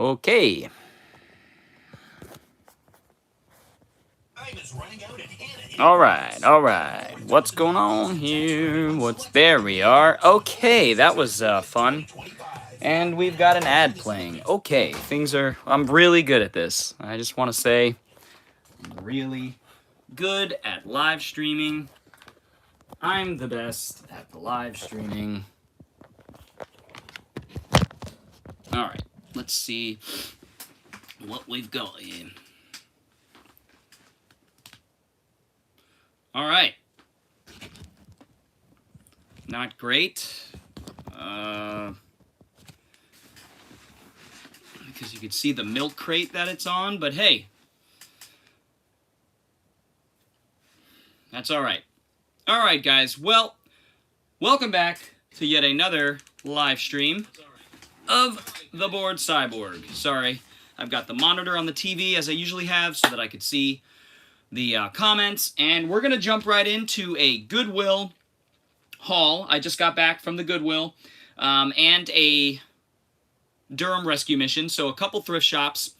Okay. All right. What's going on here? There we are. Okay, that was fun. And we've got an ad playing. Okay, I'm really good at this. I just want to say, I'm really good at live streaming. I'm the best at the live streaming. All right, let's see what we've got here. All right. Not great. Because you can see the milk crate that it's on, but hey. That's all right. All right, guys. Well, welcome back to yet another live stream of the Bored Cyborg. Sorry, I've got the monitor on the TV as I usually have so that I could see the comments, and we're gonna jump right into a Goodwill haul. I just got back from the Goodwill and a Durham rescue mission, so a couple thrift shops,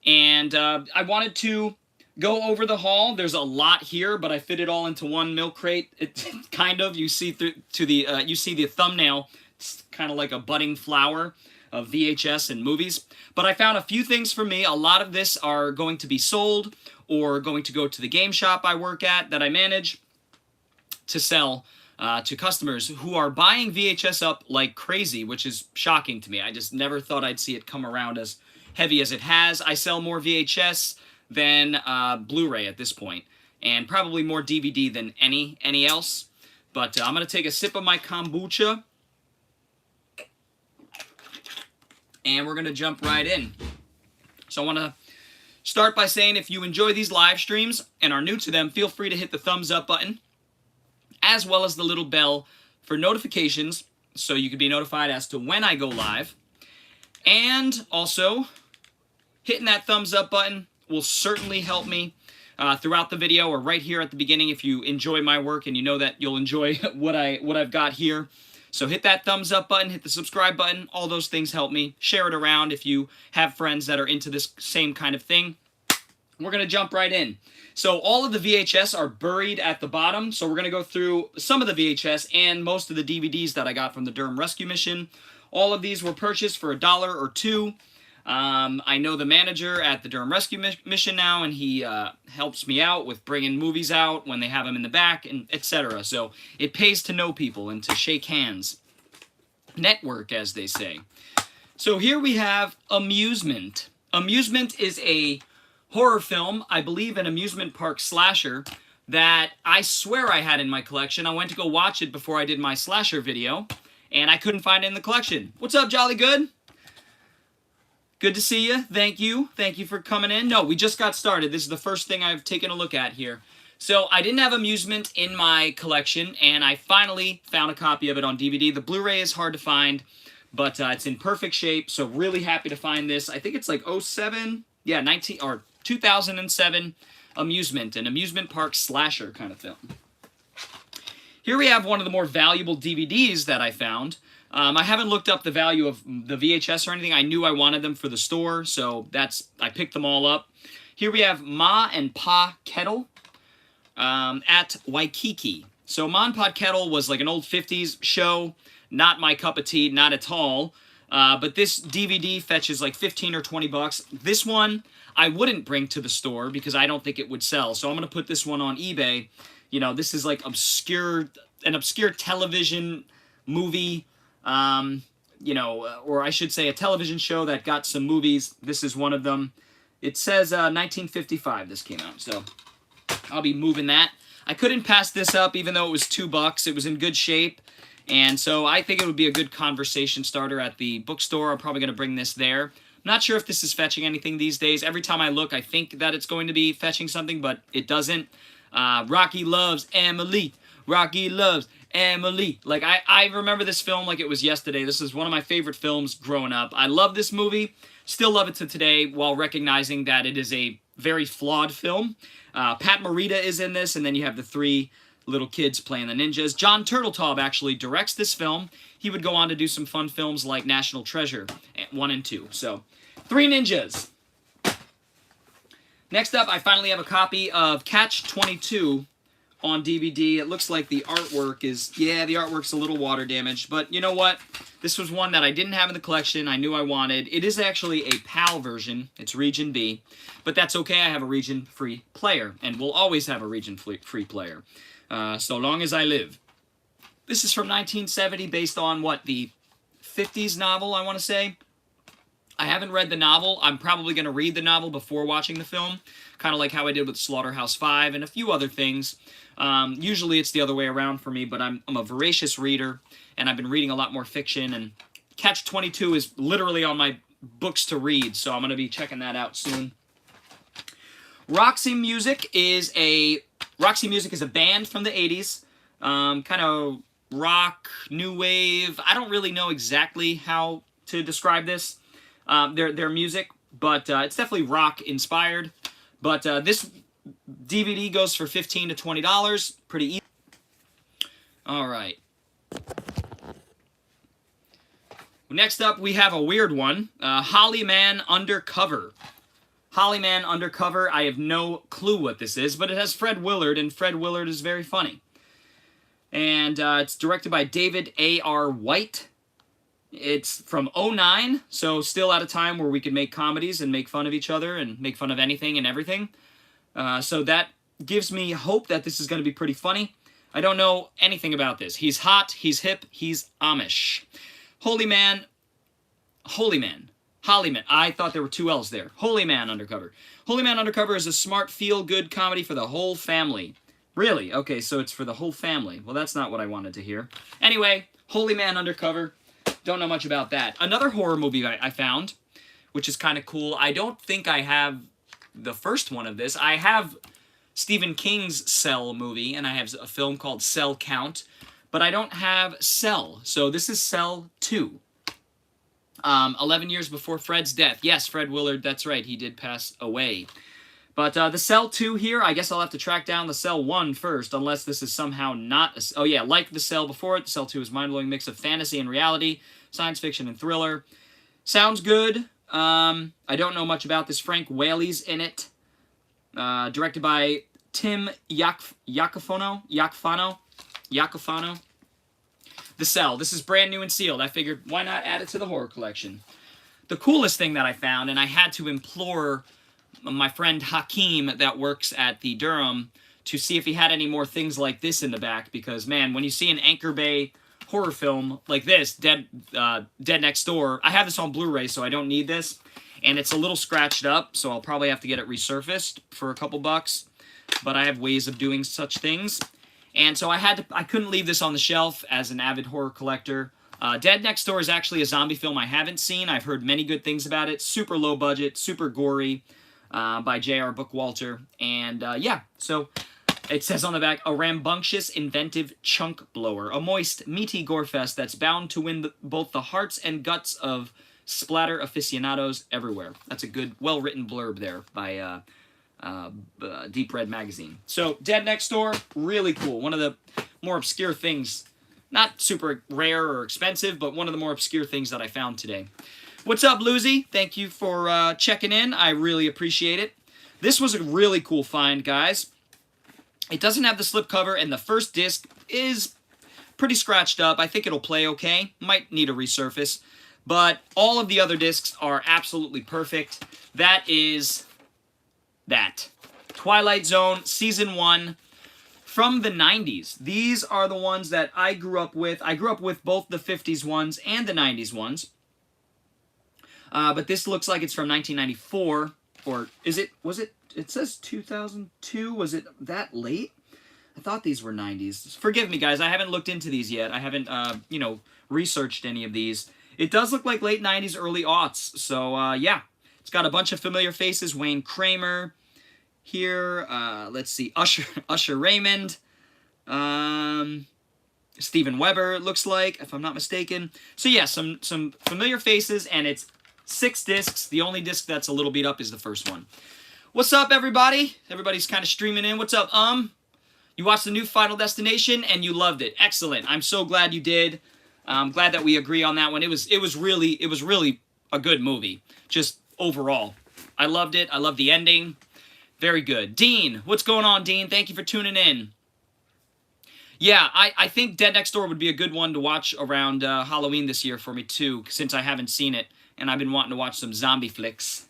and I wanted to go over the haul. There's a lot here, but I fit it all into one milk crate. It kind of, you see you see the thumbnail. It's kind of like a budding flower of VHS and movies. But I found a few things for me. A lot of this are going to be sold or going to go to the game shop I work at that I manage to sell to customers who are buying VHS up like crazy, which is shocking to me. I just never thought I'd see it come around as heavy as it has. I sell more VHS than Blu-ray at this point, and probably more DVD than any else. But I'm going to take a sip of my kombucha, and we're going to jump right in. So I want to start by saying, if you enjoy these live streams and are new to them, feel free to hit the thumbs up button, as well as the little bell for notifications, so you can be notified as to when I go live. And also, hitting that thumbs up button will certainly help me throughout the video, or right here at the beginning if you enjoy my work and you know that you'll enjoy what I've got here. So hit that thumbs up button, hit the subscribe button. All those things help me. Share it around if you have friends that are into this same kind of thing. We're going to jump right in. So all of the VHS are buried at the bottom. So we're going to go through some of the VHS and most of the DVDs that I got from the Durham Rescue Mission. All of these were purchased for $1 or $2. I know the manager at the Durham Rescue Mission now, and he helps me out with bringing movies out when they have them in the back, and etc. So it pays to know people and to shake hands. Network, as they say. So here we have Amusement. Amusement is a horror film, I believe an amusement park slasher, that I swear I had in my collection. I went to go watch it before I did my slasher video, and I couldn't find it in the collection. What's up, Jolly Good? Good to see you. Thank you. Thank you for coming in. No, we just got started. This is the first thing I've taken a look at here. So I didn't have Amusement in my collection, and I finally found a copy of it on DVD. The Blu-ray is hard to find, but it's in perfect shape, so really happy to find this. I think it's like 07, yeah, 2007 Amusement, an amusement park slasher kind of film. Here we have one of the more valuable DVDs that I found. I haven't looked up the value of the VHS or anything. I knew I wanted them for the store, so I picked them all up. Here we have Ma and Pa Kettle at Waikiki. So Ma and Pa Kettle was like an old 50s show. Not my cup of tea, not at all. But this DVD fetches like 15 or 20 bucks. This one I wouldn't bring to the store because I don't think it would sell. So I'm going to put this one on eBay. You know, this is like an obscure television movie, you know, or I should say a television show that got some movies. This is one of them. It says 1955 this came out, so I'll be moving that. I couldn't pass this up even though it was $2. It was in good shape, and so I think it would be a good conversation starter at the bookstore. I'm probably going to bring this there. I'm not sure if this is fetching anything these days. Every time I look, I think that it's going to be fetching something, but it doesn't. Rocky loves Emily. Rocky loves Emily. Like, I remember this film like it was yesterday. This is one of my favorite films growing up. I love this movie. Still love it to today, while recognizing that it is a very flawed film. Pat Morita is in this, and then you have the 3 little kids playing the ninjas. John Turteltaub actually directs this film. He would go on to do some fun films like National Treasure 1 and 2. So Three Ninjas. Next up, I finally have a copy of Catch-22 on DVD. It looks like the artwork is, yeah, the artwork's a little water damaged, but you know what? This was one that I didn't have in the collection. I knew I wanted. It is actually a PAL version. It's Region B, but that's okay. I have a region-free player, and we'll always have a region-free player, so long as I live. This is from 1970, based on, what, the 50s novel, I want to say? I haven't read the novel. I'm probably going to read the novel before watching the film, kind of like how I did with Slaughterhouse-5 and a few other things. Usually it's the other way around for me, but I'm a voracious reader, and I've been reading a lot more fiction, and Catch-22 is literally on my books to read, so I'm going to be checking that out soon. Roxy Music is a band from the 80s, kind of rock, new wave. I don't really know exactly how to describe this. Their music, but it's definitely rock inspired. But this DVD goes for $15 to $20, pretty easy. All right. Next up, we have a weird one, Hollyman Undercover. Hollyman Undercover. I have no clue what this is, but it has Fred Willard, and Fred Willard is very funny. And it's directed by David A.R. White. It's from '09, so still at a time where we could make comedies and make fun of each other and make fun of anything and everything. So that gives me hope that this is going to be pretty funny. I don't know anything about this. He's hot, he's hip, he's Amish. Hollyman. I thought there were two L's there. Hollyman Undercover. Hollyman Undercover is a smart, feel-good comedy for the whole family. Really? Okay, so it's for the whole family. Well, that's not what I wanted to hear. Anyway, Hollyman Undercover. Don't know much about that. Another horror movie I found, which is kind of cool. I don't think I have the first one of this. I have Stephen King's Cell movie, and I have a film called Cell Count, but I don't have Cell. So this is Cell 2. 11 years before Fred's death. Yes, Fred Willard, that's right. He did pass away. But the Cell 2 here, I guess I'll have to track down the Cell 1 first, unless this is somehow not a... Oh yeah, like the Cell before it, the Cell 2 is a mind-blowing mix of fantasy and reality, science fiction and thriller. Sounds good. I don't know much about this. Frank Whaley's in it. Directed by Tim Iacofano. The Cell. This is brand new and sealed. I figured, why not add it to the horror collection? The coolest thing that I found, and I had to implore my friend Hakeem that works at the Durham to see if he had any more things like this in the back, because, man, when you see an Anchor Bay horror film like this, Dead Next Door, I have this on Blu-ray, so I don't need this, and it's a little scratched up, so I'll probably have to get it resurfaced for a couple bucks, but I have ways of doing such things, and so I couldn't leave this on the shelf as an avid horror collector. Dead Next Door is actually a zombie film I haven't seen. I've heard many good things about it. Super low budget, super gory, by J.R. Bookwalter, and yeah, so it says on the back, a rambunctious, inventive chunk blower, a moist, meaty gorefest that's bound to win both the hearts and guts of splatter aficionados everywhere. That's a good, well-written blurb there by Deep Red Magazine. So, Dead Next Door, really cool. One of the more obscure things, not super rare or expensive, but one of the more obscure things that I found today. What's up, Lucy? Thank you for checking in. I really appreciate it. This was a really cool find, guys. It doesn't have the slipcover, and the first disc is pretty scratched up. I think it'll play okay. Might need a resurface. But all of the other discs are absolutely perfect. That is that. Twilight Zone, Season 1, from the 90s. These are the ones that I grew up with. I grew up with both the 50s ones and the 90s ones. But this looks like it's from 1994, or was it, it says 2002, was it that late? I thought these were 90s. Forgive me, guys, I haven't looked into these yet. I haven't, researched any of these. It does look like late 90s, early aughts, so, yeah. It's got a bunch of familiar faces, Wayne Kramer here, let's see, Usher Raymond, Steven Weber, it looks like, if I'm not mistaken. So, yeah, some familiar faces, and it's 6 discs. The only disc that's a little beat up is the first one. What's up, everybody? Everybody's kind of streaming in. What's up, You watched the new Final Destination, and you loved it. Excellent. I'm so glad you did. I'm glad that we agree on that one. It was really a good movie. Just overall. I loved it. I love the ending. Very good. Dean, what's going on, Dean? Thank you for tuning in. Yeah, I think Dead Next Door would be a good one to watch around Halloween this year for me, too, since I haven't seen it, and I've been wanting to watch some zombie flicks.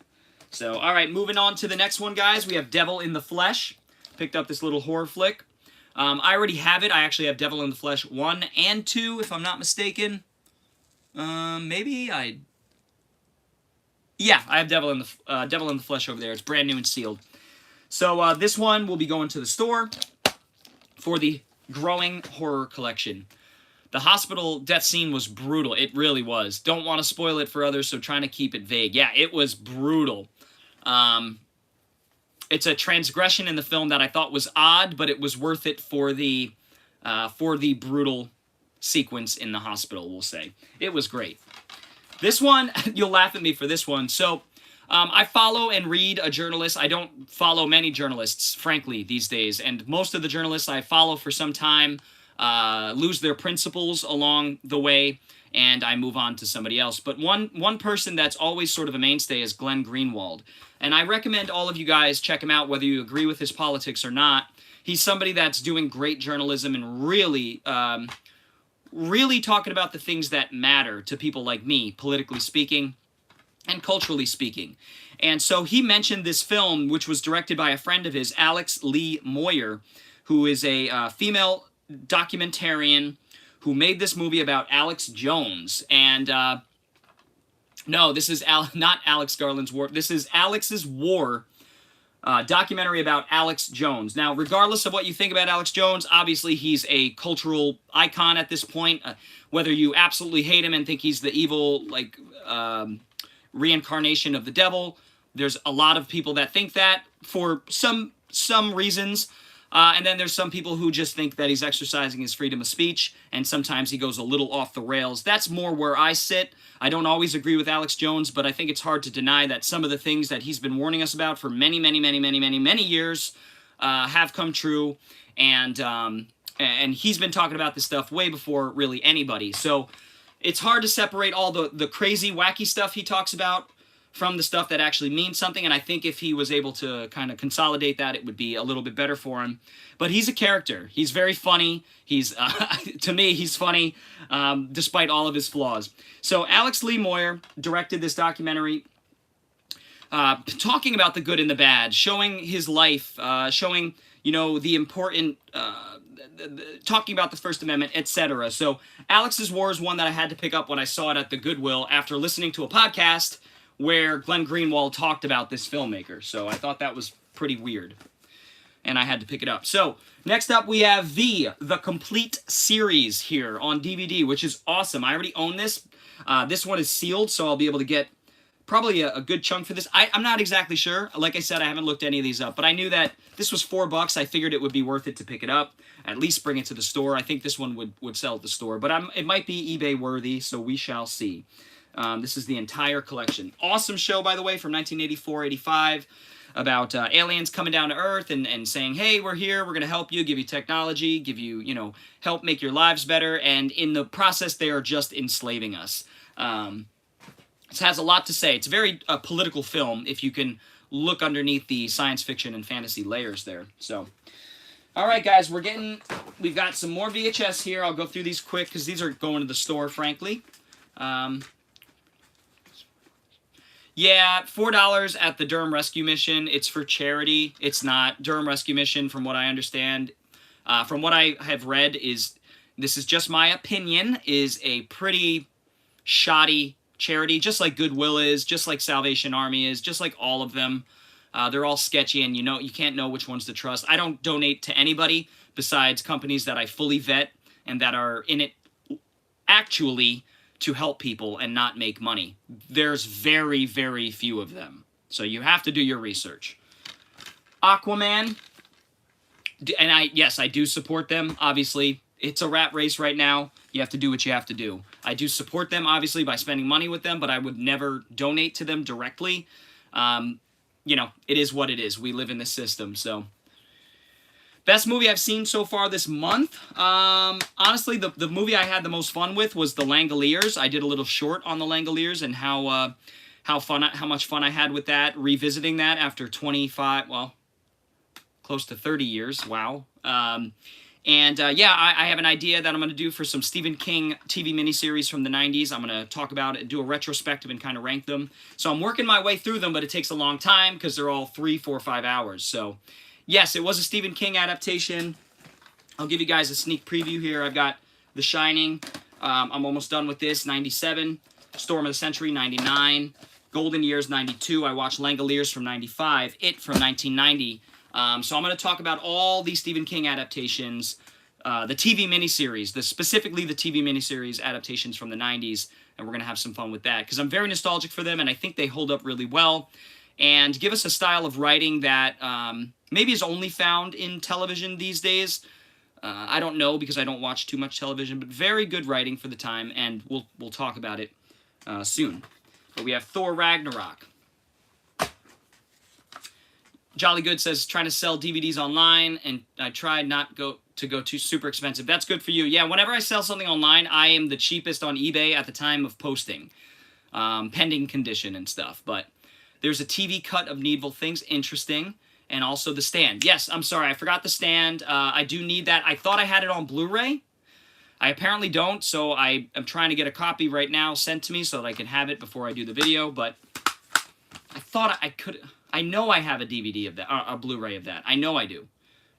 So, all right, moving on to the next one, guys. We have Devil in the Flesh. Picked up this little horror flick. I already have it. I actually have Devil in the Flesh 1 and 2, if I'm not mistaken. Maybe I... Yeah, I have Devil in the Flesh over there. It's brand new and sealed. So, this one will be going to the store for the growing horror collection. The hospital death scene was brutal. It really was. Don't want to spoil it for others, so trying to keep it vague. Yeah, it was brutal. It's a transgression in the film that I thought was odd, but it was worth it for the brutal sequence in the hospital, we'll say. It was great. This one, you'll laugh at me for this one. So, I follow and read a journalist. I don't follow many journalists, frankly, these days. And most of the journalists I follow for some time lose their principles along the way, and I move on to somebody else. But one person that's always sort of a mainstay is Glenn Greenwald. And I recommend all of you guys check him out, whether you agree with his politics or not. He's somebody that's doing great journalism and really, really talking about the things that matter to people like me, politically speaking and culturally speaking. And so he mentioned this film, which was directed by a friend of his, Alex Lee Moyer, who is a female documentarian who made this movie about Alex Jones. And no, this is not Alex Garland's War. This is Alex's War, documentary about Alex Jones. Now, regardless of what you think about Alex Jones, obviously he's a cultural icon at this point. Whether you absolutely hate him and think he's the evil, like, reincarnation of the devil, there's a lot of people that think that for some reasons. And then there's some people who just think that he's exercising his freedom of speech, and sometimes he goes a little off the rails. That's more where I sit. I don't always agree with Alex Jones, but I think it's hard to deny that some of the things that he's been warning us about for many, many, many, many, many, many years have come true. And he's been talking about this stuff way before really anybody. So it's hard to separate all the crazy, wacky stuff he talks about from the stuff that actually means something, and I think if he was able to kind of consolidate that, it would be a little bit better for him. But he's a character. He's very funny. He's, to me, he's funny, despite all of his flaws. So Alex Lee Moyer directed this documentary, talking about the good and the bad, showing his life, showing, you know, the important, talking about the First Amendment, etc. So Alex's War is one that I had to pick up when I saw it at the Goodwill after listening to a podcast where Glenn Greenwald talked about this filmmaker. So I thought that was pretty weird, and I had to pick it up. So next up we have the complete series here on DVD, which is awesome. I already own this. This one is sealed, so I'll be able to get probably a good chunk for this. I'm not exactly sure. Like I said, I haven't looked any of these up, but I knew that this was $4. I figured it would be worth it to pick it up, at least bring it to the store. I think this one would sell at the store, but it might be eBay worthy, so we shall see. This is the entire collection. Awesome show, by the way, from 1984-85, about aliens coming down to Earth and saying, hey, we're here, we're going to help you, give you technology, give you, you know, help make your lives better, and in the process, they are just enslaving us. This has a lot to say. It's a very political film, if you can look underneath the science fiction and fantasy layers there. So, all right, guys, we've got some more VHS here. I'll go through these quick, because these are going to the store, frankly. Yeah, $4 at the Durham Rescue Mission. It's for charity. It's not. Durham Rescue Mission, from what I understand, from what I have read, this is just my opinion, is a pretty shoddy charity, just like Goodwill is, just like Salvation Army is, just like all of them. They're all sketchy, and you can't know which ones to trust. I don't donate to anybody besides companies that I fully vet and that are in it actually to help people and not make money. There's very, very few of them. So you have to do your research. Aquaman, and yes, I do support them, obviously. It's a rat race right now. You have to do what you have to do. I do support them, obviously, by spending money with them, but I would never donate to them directly. You know, it is what it is. We live in this system, so. Best movie I've seen so far this month? Honestly, the movie I had the most fun with was The Langoliers. I did a little short on The Langoliers and how how much fun I had with that, revisiting that after 25, well, close to 30 years. Wow. Yeah, I have an idea that I'm going to do for some Stephen King TV miniseries from the 90s. I'm going to talk about it, do a retrospective, and kind of rank them. So I'm working my way through them, but it takes a long time because they're all 3, 4, 5 hours. So yes, it was a Stephen King adaptation. I'll give you guys a sneak preview here. I've got The Shining. I'm almost done with this. 97. Storm of the Century, 99. Golden Years, 92. I watched Langoliers from 95. It from 1990. So I'm going to talk about all these Stephen King adaptations, the TV miniseries, specifically the TV miniseries adaptations from the 90s, and we're going to have some fun with that, because I'm very nostalgic for them, and I think they hold up really well, and give us a style of writing that maybe is only found in television these days. I don't know, because I don't watch too much television, but very good writing for the time, and we'll talk about it soon. But we have Thor Ragnarok. Jolly Good says, trying to sell DVDs online, and I tried not to go too super expensive. That's good for you. Yeah, whenever I sell something online, I am the cheapest on eBay at the time of posting, pending condition and stuff. But there's a TV cut of Needful Things, interesting, and also The Stand. Yes, I'm sorry, I forgot The Stand. I do need that. I thought I had it on Blu-ray. I apparently don't, so I am trying to get a copy right now sent to me so that I can have it before I do the video, but I thought I could... I know I have a DVD of that, a Blu-ray of that. I know I do.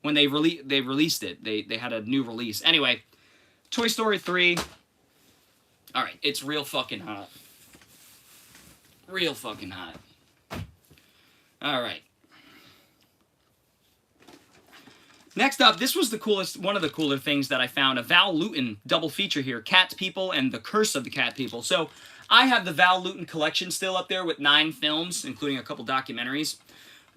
When they released it, they had a new release. Anyway, Toy Story 3. All right, it's real fucking hot. Real fucking hot. All right. Next up, this was one of the cooler things that I found. A Val Lewton double feature here. Cat People and The Curse of the Cat People. So, I have the Val Lewton collection still up there with 9 films, including a couple documentaries.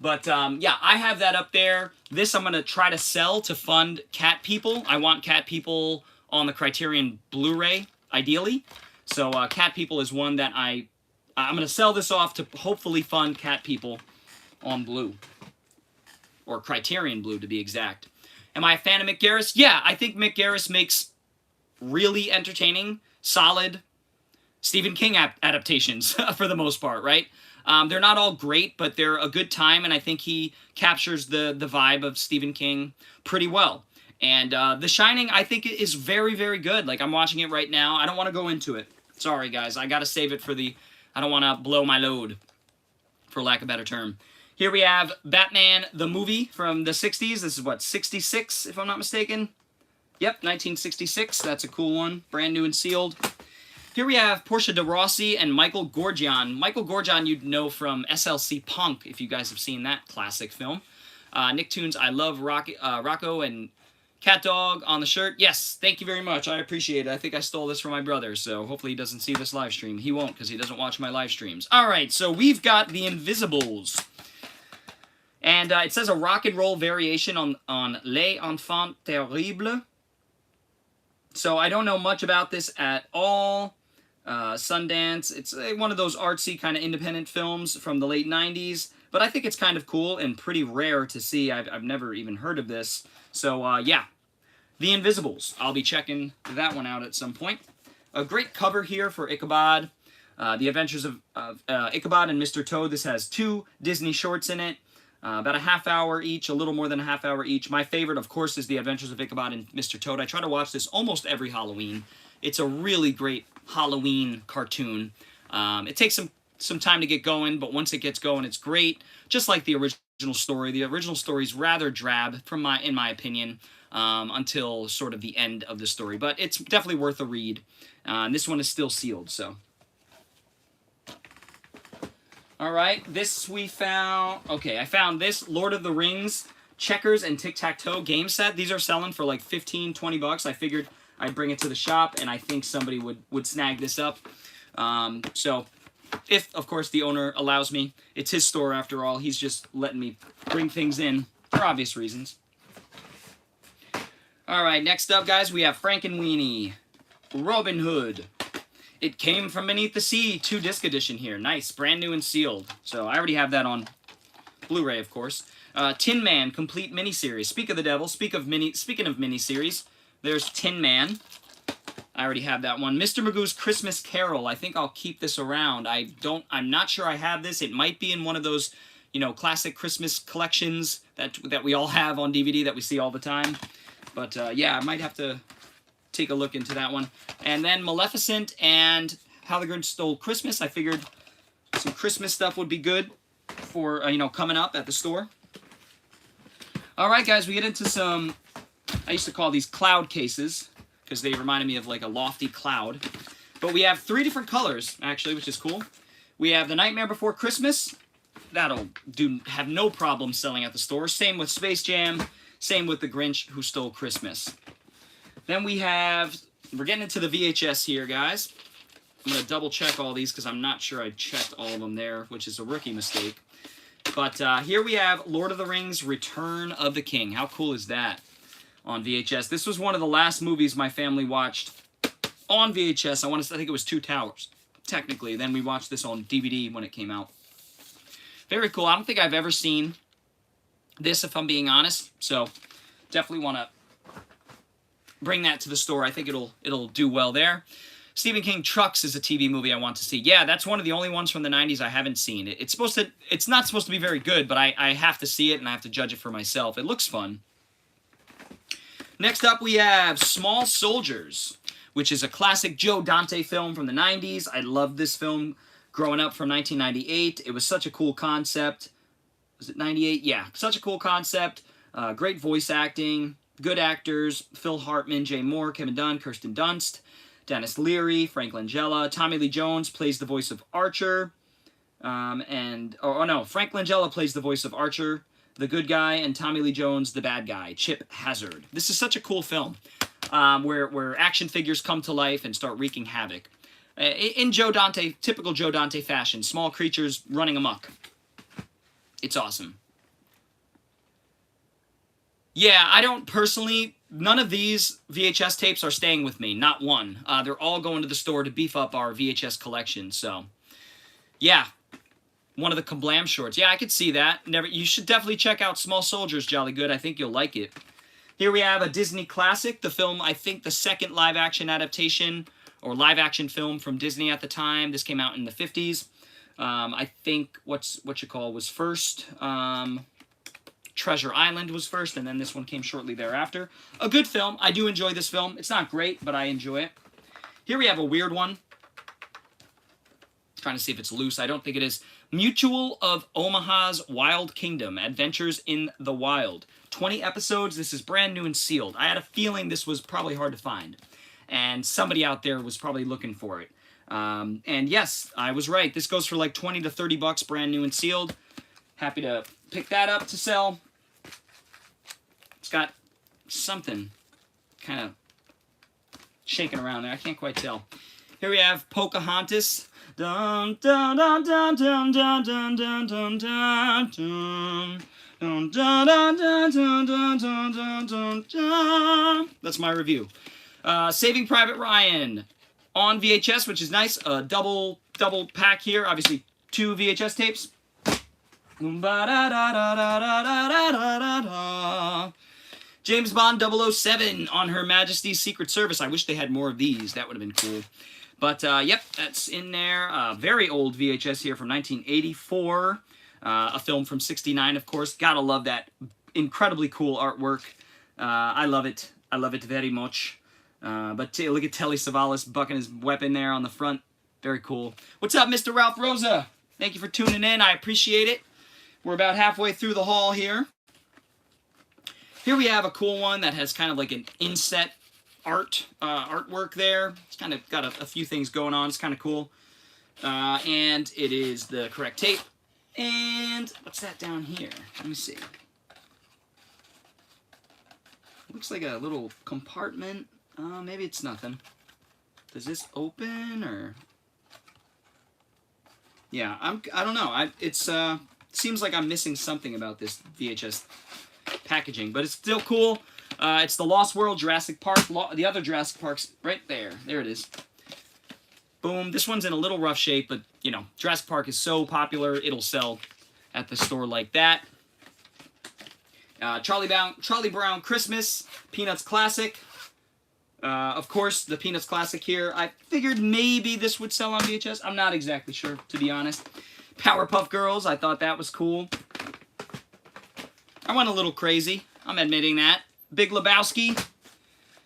But, yeah, I have that up there. This I'm going to try to sell to fund Cat People. I want Cat People on the Criterion Blu-ray, ideally. So, Cat People is one that I'm going to sell this off to hopefully fund Cat People on Blue. Or Criterion Blue, to be exact. Am I a fan of Mick Garris? Yeah, I think Mick Garris makes really entertaining, solid Stephen King adaptations for the most part, right? They're not all great, but they're a good time, and I think he captures the vibe of Stephen King pretty well. And The Shining, I think, is very, very good. Like, I'm watching it right now. I don't want to go into it. Sorry, guys. I got to save it for I don't want to blow my load, for lack of a better term. Here we have Batman, the movie from the 60s. This is, what, 66, if I'm not mistaken? Yep, 1966. That's a cool one. Brand new and sealed. Here we have Portia de Rossi and Michael Gorgian. Michael Gorgian you'd know from SLC Punk, if you guys have seen that classic film. Nicktoons, I love Rocco and Cat Dog on the shirt. Yes, thank you very much. I appreciate it. I think I stole this from my brother, so hopefully he doesn't see this live stream. He won't, because he doesn't watch my live streams. All right, so we've got The Invisibles. And it says a rock and roll variation on Les Enfants Terribles. So I don't know much about this at all. Sundance. It's one of those artsy kind of independent films from the late 90s, but I think it's kind of cool and pretty rare to see. I've never even heard of this. So, yeah. The Invisibles. I'll be checking that one out at some point. A great cover here for Ichabod. The Adventures of Ichabod and Mr. Toad. This has 2 Disney shorts in it. About a half hour each, a little more than a half hour each. My favorite, of course, is The Adventures of Ichabod and Mr. Toad. I try to watch this almost every Halloween. It's a really great Halloween cartoon. It takes some time to get going, but once it gets going, it's great. Just like the original story. The original story is rather drab, in my opinion, until sort of the end of the story. But it's definitely worth a read. And this one is still sealed, so. All right, this we found. Okay, I found this Lord of the Rings checkers and tic-tac-toe game set. These are selling for like 15, 20 bucks. I figured I'd bring it to the shop, and I think somebody would snag this up. So, if, of course, the owner allows me. It's his store, after all. He's just letting me bring things in for obvious reasons. All right, next up, guys, we have Frankenweenie, Robin Hood. It Came From Beneath the Sea, 2-disc edition here. Nice, brand new and sealed. So I already have that on Blu-ray, of course. Tin Man, complete miniseries. Speak of the devil. Speaking of miniseries, there's Tin Man. I already have that one. Mr. Magoo's Christmas Carol. I think I'll keep this around. I'm not sure I have this. It might be in one of those, you know, classic Christmas collections that we all have on DVD that we see all the time. But yeah, I might have to take a look into that one. And then Maleficent and How the Grinch Stole Christmas. I figured some Christmas stuff would be good for, you know, coming up at the store. All right, guys, we get into some, I used to call these cloud cases because they reminded me of like a lofty cloud. But we have 3 different colors, actually, which is cool. We have The Nightmare Before Christmas. That'll have no problem selling at the store. Same with Space Jam. Same with The Grinch Who Stole Christmas. Then we have, we're getting into the VHS here, guys. I'm going to double check all these because I'm not sure I checked all of them there, which is a rookie mistake. But here we have Lord of the Rings Return of the King. How cool is that on VHS? This was one of the last movies my family watched on VHS. I think it was Two Towers, technically. Then we watched this on DVD when it came out. Very cool. I don't think I've ever seen this, if I'm being honest. So definitely want to bring that to the store. I think it'll do well there. Stephen King Trucks is a TV movie I want to see. Yeah, that's one of the only ones from the 90s I haven't seen. It's not supposed to be very good, but I have to see it and I have to judge it for myself. It looks fun. Next up we have Small Soldiers, which is a classic Joe Dante film from the 90s. I loved this film growing up from 1998. It was such a cool concept. Was it 98? Yeah, such a cool concept. Great voice acting. Good actors, Phil Hartman, Jay Moore, Kevin Dunn, Kirsten Dunst, Dennis Leary, Frank Langella. Tommy Lee Jones plays the voice of Archer. Frank Langella plays the voice of Archer, the good guy, and Tommy Lee Jones, the bad guy, Chip Hazard. This is such a cool film where action figures come to life and start wreaking havoc. In typical Joe Dante fashion, small creatures running amok. It's awesome. Yeah, I don't personally, none of these VHS tapes are staying with me, not one. They're all going to the store to beef up our VHS collection, so. Yeah, one of the Kablam shorts. Yeah, I could see that. You should definitely check out Small Soldiers, Jolly Good. I think you'll like it. Here we have a Disney classic, the film, I think the second live-action adaptation, or live-action film from Disney at the time. This came out in the 50s. I think, was first. Treasure Island was first, and then this one came shortly thereafter. A good film. I do enjoy this film. It's not great, but I enjoy it. Here we have a weird one. Trying to see if it's loose. I don't think it is. Mutual of Omaha's Wild Kingdom. Adventures in the Wild. 20 episodes. This is brand new and sealed. I had a feeling this was probably hard to find. And somebody out there was probably looking for it. And yes, I was right. This goes for like 20 to 30 bucks, brand new and sealed. Happy to pick that up to sell. It's got something kind of shaking around there. I can't quite tell. Here we have Pocahontas. Dun, dun, dun, dun, dun, dun, dun, dun, dun, dun, dun. Dun, dun, dun, dun, dun, dun, dun, dun, dun, dun. That's my review. Saving Private Ryan on VHS, which is nice. A double pack here. Obviously, 2 VHS tapes. James Bond 007 on Her Majesty's Secret Service. I wish they had more of these. That would have been cool. But, yep, that's in there. Very old VHS here from 1984. A film from 69, of course. Gotta love that incredibly cool artwork. I love it. I love it very much. But look at Telly Savalas bucking his weapon there on the front. Very cool. What's up, Mr. Ralph Rosa? Thank you for tuning in. I appreciate it. We're about halfway through the haul here. Here we have a cool one that has kind of like an inset artwork there. It's kind of got a few things going on. It's kind of cool. And it is the correct tape. And what's that down here? Let me see. Looks like a little compartment. Maybe it's nothing. Does this open or? Yeah, I don't know. It's seems like I'm missing something about this VHS packaging, but it's still cool. It's the Lost World, Jurassic Park, the other Jurassic Parks right there. There it is. Boom. This one's in a little rough shape, but, you know, Jurassic Park is so popular, it'll sell at the store like that. Charlie Brown Christmas, Peanuts Classic. Of course, the Peanuts classic here. I figured maybe this would sell on VHS. I'm not exactly sure, to be honest. Powerpuff Girls, I thought that was cool. I went a little crazy. I'm admitting that. Big Lebowski.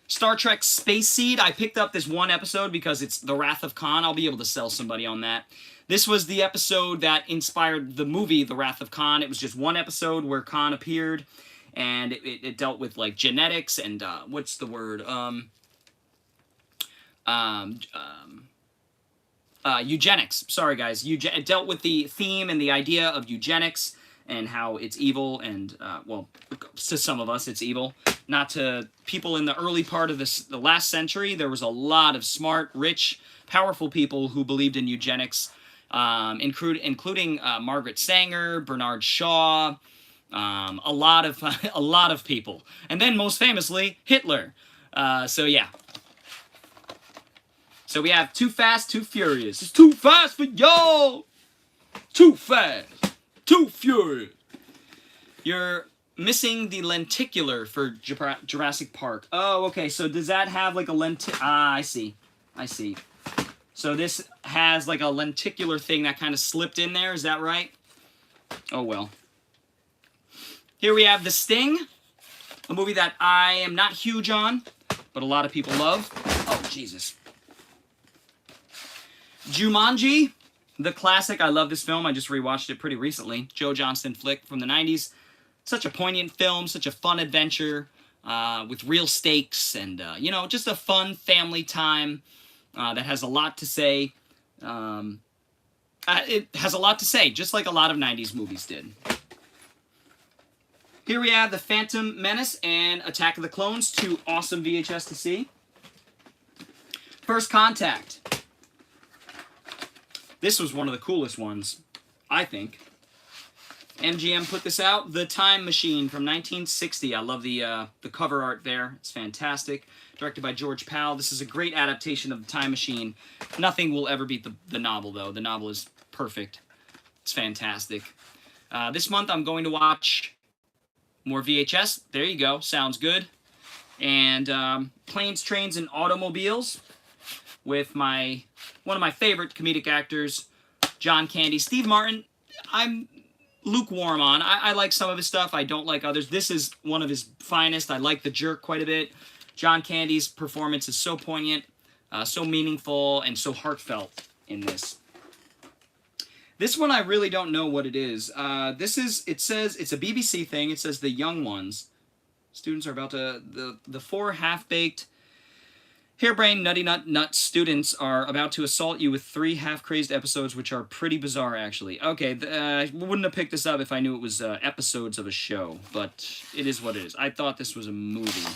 Star Trek Space Seed. I picked up this one episode because it's The Wrath of Khan. I'll be able to sell somebody on that. This was the episode that inspired the movie The Wrath of Khan. It was just one episode where Khan appeared, and it dealt with, like, genetics and, what's the word? Eugenics. Sorry, guys. It dealt with the theme and the idea of eugenics and how it's evil and, well, to some of us it's evil. Not to people in the early part of the last century. There was a lot of smart, rich, powerful people who believed in eugenics, including Margaret Sanger, Bernard Shaw, a lot of people. And then, most famously, Hitler. So, yeah. So we have Too Fast, Too Furious. It's too fast for y'all! Too fast, too furious. You're missing the lenticular for Jurassic Park. Oh, okay, so does that have like a I see. So this has like a lenticular thing that kind of slipped in there, is that right? Oh well. Here we have The Sting, a movie that I am not huge on, but a lot of people love. Oh, Jesus. Jumanji, the classic. I love this film. I just rewatched it pretty recently. Joe Johnston flick from the 90s. Such a poignant film, such a fun adventure with real stakes and, you know, just a fun family time that has a lot to say. It has a lot to say, just like a lot of 90s movies did. Here we have The Phantom Menace and Attack of the Clones, two awesome VHS to see. First Contact. This was one of the coolest ones, I think. MGM put this out. The Time Machine from 1960. I love the cover art there. It's fantastic. Directed by George Pal. This is a great adaptation of The Time Machine. Nothing will ever beat the novel, though. The novel is perfect. It's fantastic. This month I'm going to watch more VHS. There you go. Sounds good. And Planes, Trains, and Automobiles with one of my favorite comedic actors, John Candy. Steve Martin, I'm lukewarm on. I like some of his stuff. I don't like others. This is one of his finest. I like The Jerk quite a bit. John Candy's performance is so poignant, so meaningful, and so heartfelt in this. This one I really don't know what it is. It says, it's a BBC thing. It says The Young Ones. Students are about to, the four half-baked, harebrained, nutty nut students are about to assault you with 3 half-crazed episodes, which are pretty bizarre, actually. Okay, I wouldn't have picked this up if I knew it was episodes of a show, but it is what it is. I thought this was a movie.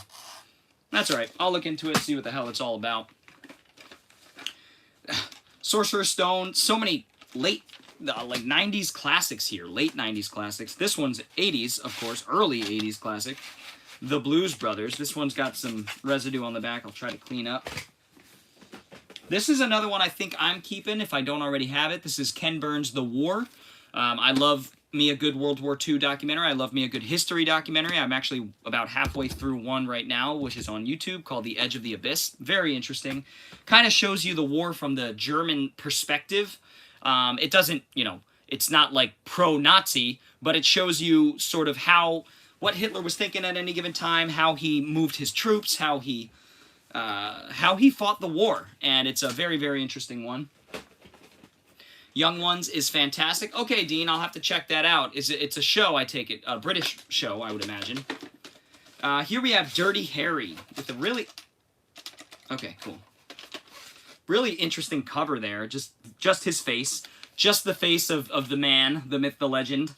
That's alright. I'll look into it, see what the hell it's all about. Sorcerer's Stone, so many late, like 90s classics here. Late 90s classics. This one's 80s, of course, early 80s classic. The Blues Brothers. This one's got some residue on the back. I'll try to clean up. This is another one I think I'm keeping if I don't already have it. This is Ken Burns' The War. I love me a good World War II documentary. I love me a good history documentary. I'm actually about halfway through one right now, which is on YouTube, called The Edge of the Abyss. Very interesting. Kind of shows you the war from the German perspective. It doesn't, you know, it's not like pro-Nazi, but it shows you sort of what Hitler was thinking at any given time, how he moved his troops, how he fought the war, and it's a very, very interesting one. Young Ones is fantastic. Okay, Dean, I'll have to check that out. It's a show, I take it, a British show, I would imagine. Here we have Dirty Harry with a really, okay, cool, really interesting cover there. Just his face, just the face of the man, the myth, the legend,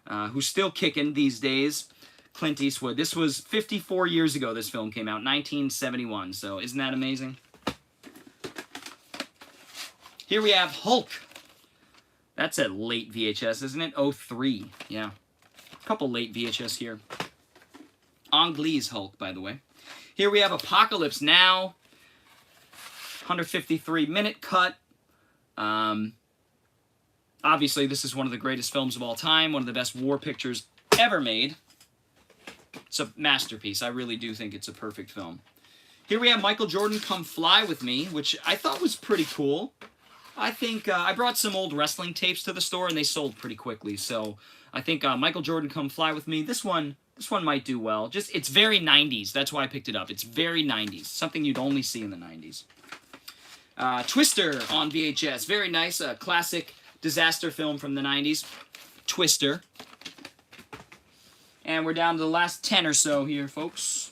who's still kicking these days. Clint Eastwood. This was 54 years ago this film came out, 1971, so isn't that amazing? Here we have Hulk. That's a late VHS, isn't it? 03, yeah. A couple late VHS here. Ang-Lee's Hulk, by the way. Here we have Apocalypse Now. 153-minute cut. Obviously, this is one of the greatest films of all time, one of the best war pictures ever made. It's a masterpiece. I really do think it's a perfect film. Here we have Michael Jordan Come Fly With Me, which I thought was pretty cool. I think I brought some old wrestling tapes to the store, and they sold pretty quickly. So I think Michael Jordan Come Fly With Me, this one might do well. Just, it's very 90s. That's why I picked it up. It's very 90s. Something you'd only see in the 90s. Twister on VHS. Very nice. A classic disaster film from the 90s. Twister. And we're down to the last 10 or so here, folks.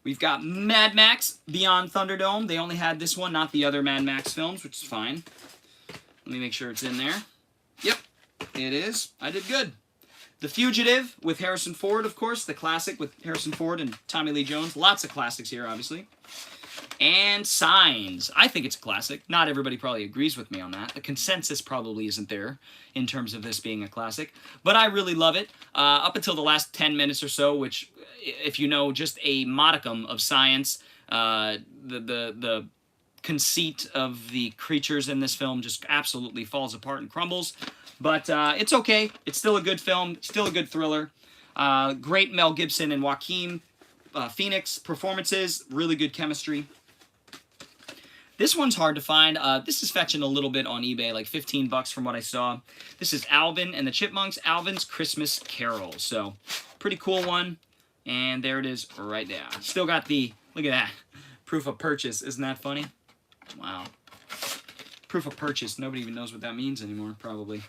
We've got Mad Max Beyond Thunderdome. They only had this one, not the other Mad Max films, which is fine. Let me make sure it's in there. Yep, it is. I did good. The Fugitive with Harrison Ford, of course. The classic with Harrison Ford and Tommy Lee Jones. Lots of classics here, obviously. And Signs. I think it's a classic. Not everybody probably agrees with me on that. The consensus probably isn't there in terms of this being a classic. But I really love it. Up until the last 10 minutes or so, which, if you know just a modicum of science, the conceit of the creatures in this film just absolutely falls apart and crumbles. But it's okay. It's still a good film. Still a good thriller. Great Mel Gibson and Joaquin Phoenix performances. Really good chemistry. This one's hard to find. This is fetching a little bit on eBay, like 15 bucks from what I saw. This is Alvin and the Chipmunks, Alvin's Christmas Carol. So, pretty cool one. And there it is right there. Still got the, look at that, proof of purchase. Isn't that funny? Wow. Proof of purchase. Nobody even knows what that means anymore, probably.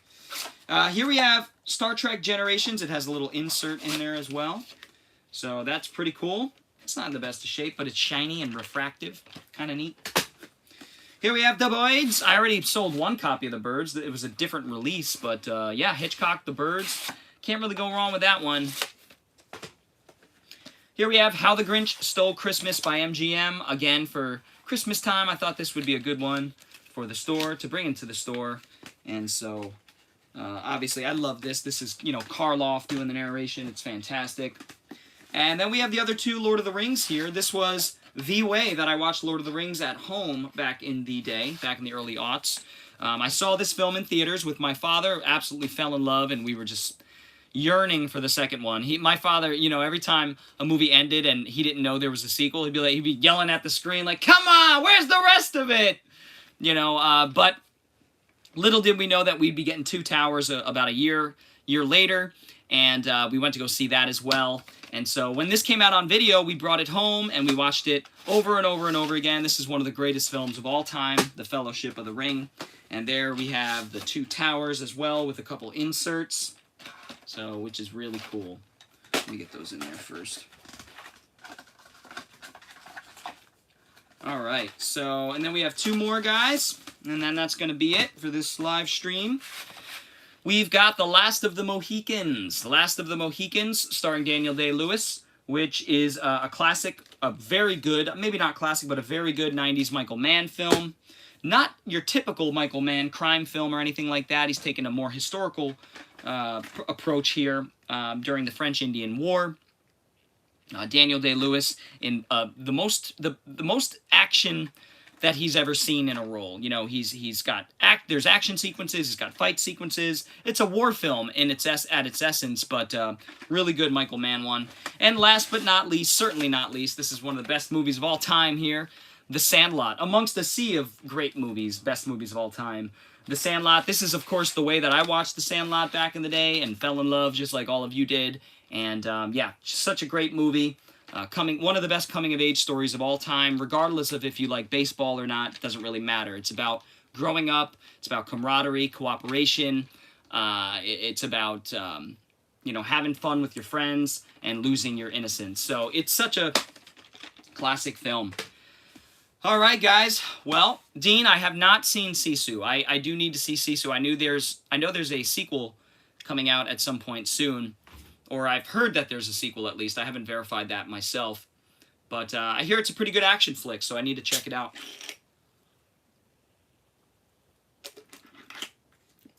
Here we have Star Trek Generations. It has a little insert in there as well. So that's pretty cool. It's not in the best of shape, but it's shiny and refractive. Kind of neat. Here we have The Birds. I already sold one copy of The Birds. It was a different release, but yeah, Hitchcock, The Birds. Can't really go wrong with that one. Here we have How the Grinch Stole Christmas by MGM. Again, for Christmas time, I thought this would be a good one for the store, to bring into the store. And so, obviously, I love this. This is, you know, Karloff doing the narration. It's fantastic. And then we have the other two Lord of the Rings here. This was the way that I watched Lord of the Rings at home back in the day, back in the early aughts. I saw this film in theaters with my father, absolutely fell in love, and we were just yearning for the second one. My father, you know, every time a movie ended and he didn't know there was a sequel, he'd be yelling at the screen like, "Come on, where's the rest of it?" You know, but little did we know that we'd be getting Two Towers about a year later, and we went to go see that as well. And so when this came out on video, we brought it home and we watched it over and over and over again. This is one of the greatest films of all time, The Fellowship of the Ring. And there we have the Two Towers as well with a couple inserts. So, which is really cool. Let me get those in there first. Alright, so, and then we have two more guys. And then that's going to be it for this live stream. We've got The Last of the Mohicans. The Last of the Mohicans, starring Daniel Day-Lewis, which is a classic, a very good, maybe not classic, but a very good 90s Michael Mann film. Not your typical Michael Mann crime film or anything like that. He's taken a more historical approach here during the French-Indian War. Daniel Day-Lewis in the most action that he's ever seen in a role. You know, he's got there's action sequences, he's got fight sequences. It's a war film in at its essence, but really good Michael Mann one. And last but not least, certainly not least, this is one of the best movies of all time here, The Sandlot. Amongst a sea of great movies, best movies of all time, The Sandlot. This is, of course, the way that I watched The Sandlot back in the day and fell in love just like all of you did. And yeah, such a great movie. One of the best coming-of-age stories of all time, regardless of if you like baseball or not. It doesn't really matter. It's about growing up. It's about camaraderie, cooperation. It's about, you know, having fun with your friends and losing your innocence. So it's such a classic film. All right, guys. Well, Dean, I have not seen Sisu. I do need to see Sisu. I know there's a sequel coming out at some point soon. Or I've heard that there's a sequel, at least. I haven't verified that myself. But I hear it's a pretty good action flick, so I need to check it out.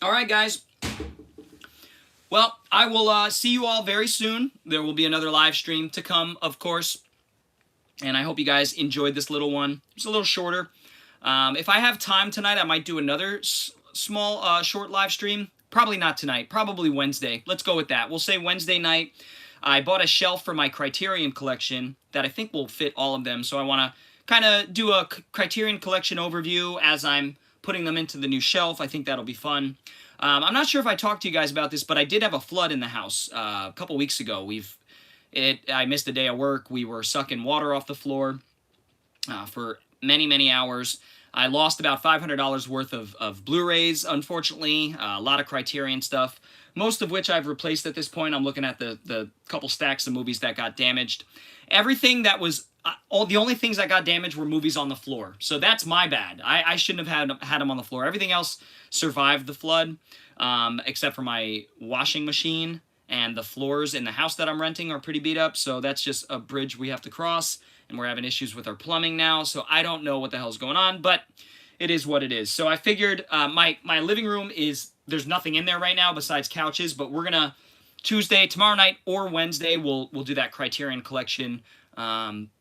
Alright, guys. Well, I will see you all very soon. There will be another live stream to come, of course. And I hope you guys enjoyed this little one. It's a little shorter. If I have time tonight, I might do another small, short live stream. Probably not tonight. Probably Wednesday. Let's go with that. We'll say Wednesday night. I bought a shelf for my Criterion collection that I think will fit all of them, so I want to kind of do a Criterion collection overview as I'm putting them into the new shelf. I think that'll be fun. I'm not sure if I talked to you guys about this, but I did have a flood in the house a couple weeks ago. I missed a day of work. We were sucking water off the floor for many hours. I lost about $500 worth of Blu-rays, unfortunately. A lot of Criterion stuff, most of which I've replaced at this point. I'm looking at the couple stacks of movies that got damaged. Everything that was... the only things that got damaged were movies on the floor. So that's my bad. I shouldn't have had them on the floor. Everything else survived the flood, except for my washing machine, and the floors in the house that I'm renting are pretty beat up. So that's just a bridge we have to cross, and we're having issues with our plumbing now. So I don't know what the hell's going on, but it is what it is. So I figured my living room there's nothing in there right now besides couches, but we're gonna tomorrow night or Wednesday, we'll do that Criterion collection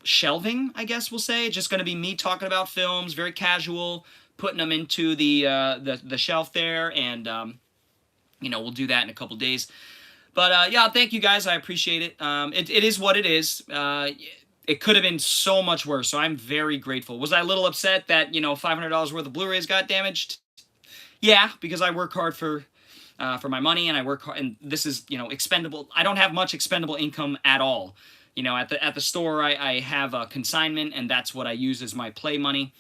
shelving, I guess we'll say. Just going to be me talking about films, very casual, putting them into the shelf there, and we'll do that in a couple days. But yeah, thank you guys. I appreciate it. It is what it is. It could have been so much worse, so I'm very grateful. Was I a little upset that $500 worth of Blu-rays got damaged? Yeah, because I work hard for my money, and I work hard, and this is expendable. I don't have much expendable income at all. At the store, I have a consignment, and that's what I use as my play money,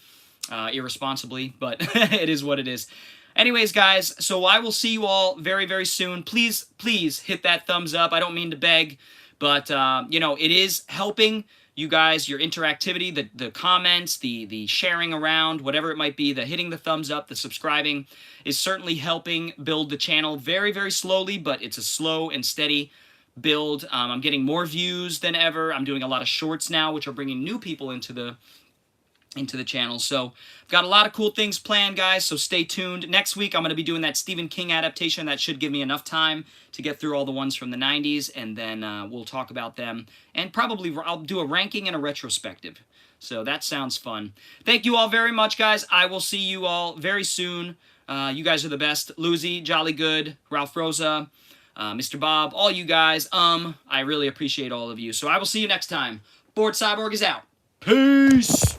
irresponsibly, but it is what it is. Anyways, guys, so I will see you all very soon. Please hit that thumbs up. I don't mean to beg, but, it is helping you guys, your interactivity, the comments, the sharing around, whatever it might be, the hitting the thumbs up, the subscribing is certainly helping build the channel very slowly, but it's a slow and steady build. I'm getting more views than ever. I'm doing a lot of shorts now, which are bringing new people into the channel. So I've got a lot of cool things planned, guys, so stay tuned. Next week, I'm going to be doing that Stephen King adaptation. That should give me enough time to get through all the ones from the 90s, and then we'll talk about them. And probably I'll do a ranking and a retrospective. So that sounds fun. Thank you all very much, guys. I will see you all very soon. You guys are the best. Lucy, Jolly Good, Ralph Rosa, Mr. Bob, all you guys, I really appreciate all of you. So I will see you next time. Bored Cyborg is out. Peace!